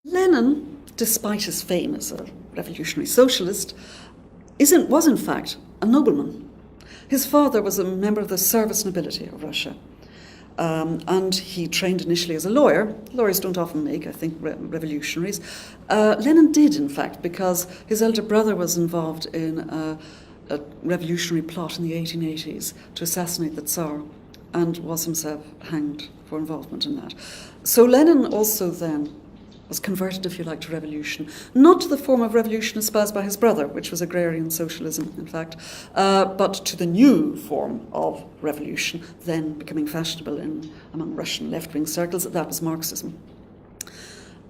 Lenin, despite his fame as a revolutionary socialist, was in fact a nobleman. His father was a member of the service nobility of Russia, and he trained initially as a lawyer. Lawyers don't often make, I think, revolutionaries. Lenin did, in fact, because his elder brother was involved in a revolutionary plot in the 1880s to assassinate the Tsar, and was himself hanged for involvement in that. So Lenin also then was converted, if you like, to revolution. Not to the form of revolution espoused by his brother, which was agrarian socialism, in fact, but to the new form of revolution, then becoming fashionable among Russian left-wing circles. That was Marxism.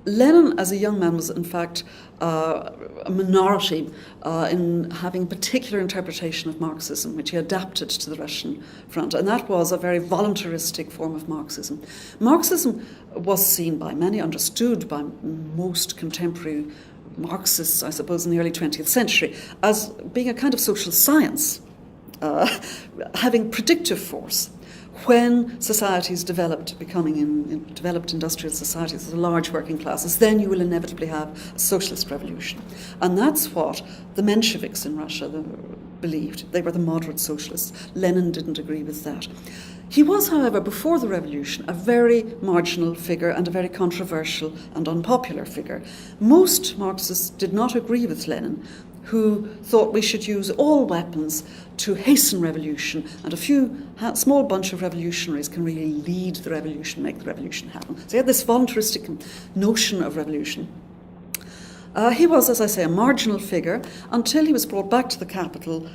Lenin, as a young man, was in fact a minority in having a particular interpretation of Marxism, which he adapted to the Russian front, and that was a very voluntaristic form of Marxism. Marxism was seen by many, understood by most contemporary Marxists, I suppose, in the early 20th century, as being a kind of social science, having predictive force. When societies developed, developed industrial societies with large working classes, then you will inevitably have a socialist revolution. And that's what the Bolsheviks in Russia believed. They were the moderate socialists. Lenin didn't agree with that. He was, however, before the revolution, a very marginal figure and a very controversial and unpopular figure. Most Marxists did not agree with Lenin, who thought we should use all weapons to hasten revolution, and a small bunch of revolutionaries can really lead the revolution, make the revolution happen. So he had this voluntaristic notion of revolution. He was, as I say, a marginal figure until he was brought back to the capital,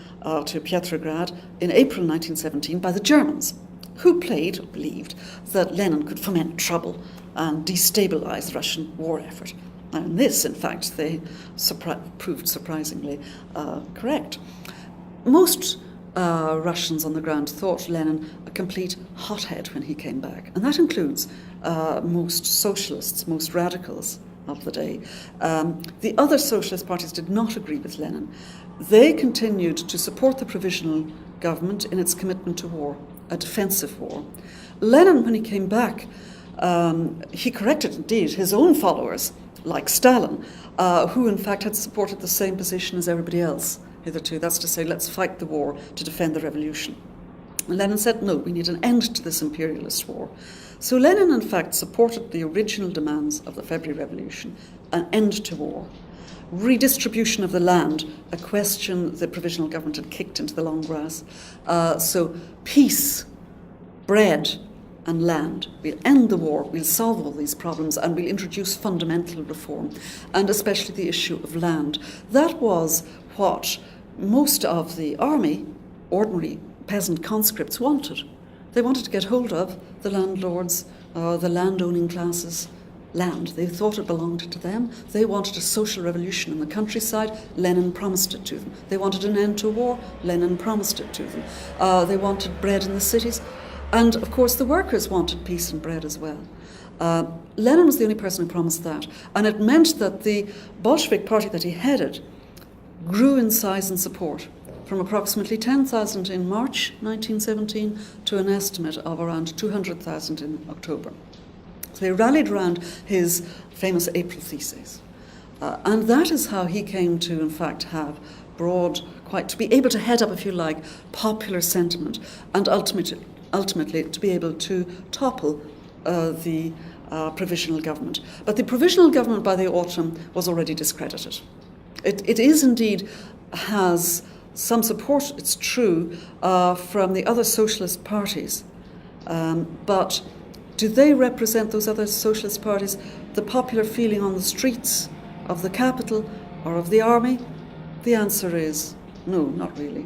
to Petrograd, in April 1917 by the Germans, who believed that Lenin could foment trouble and destabilize the Russian war effort. And this, in fact, they proved surprisingly correct. Most Russians on the ground thought Lenin a complete hothead when he came back, and that includes most socialists, most radicals of the day. The other socialist parties did not agree with Lenin. They continued to support the provisional government in its commitment to war, a defensive war. Lenin, when he came back, he corrected, indeed, his own followers, like Stalin, who in fact had supported the same position as everybody else hitherto. That's to say, let's fight the war to defend the revolution. And Lenin said, no, we need an end to this imperialist war. So Lenin, in fact, supported the original demands of the February Revolution, an end to war, redistribution of the land, a question the provisional government had kicked into the long grass. So peace, bread, and land. We'll end the war, we'll solve all these problems, and we'll introduce fundamental reform, and especially the issue of land. That was what most of the army, ordinary peasant conscripts, wanted. They wanted to get hold of the landlords, the landowning classes, land. They thought it belonged to them. They wanted a social revolution in the countryside. Lenin promised it to them. They wanted an end to war. Lenin promised it to them. They wanted bread in the cities. And, of course, the workers wanted peace and bread as well. Lenin was the only person who promised that. And it meant that the Bolshevik party that he headed grew in size and support, from approximately 10,000 in March 1917 to an estimate of around 200,000 in October. So they rallied around his famous April theses. And that is how he came to, in fact, have to be able to head up, if you like, popular sentiment, and ultimately to be able to topple the provisional government. But the provisional government by the autumn was already discredited. It is indeed has some support, it's true, from the other socialist parties. But do they represent, those other socialist parties, the popular feeling on the streets of the capital or of the army? The answer is no, not really.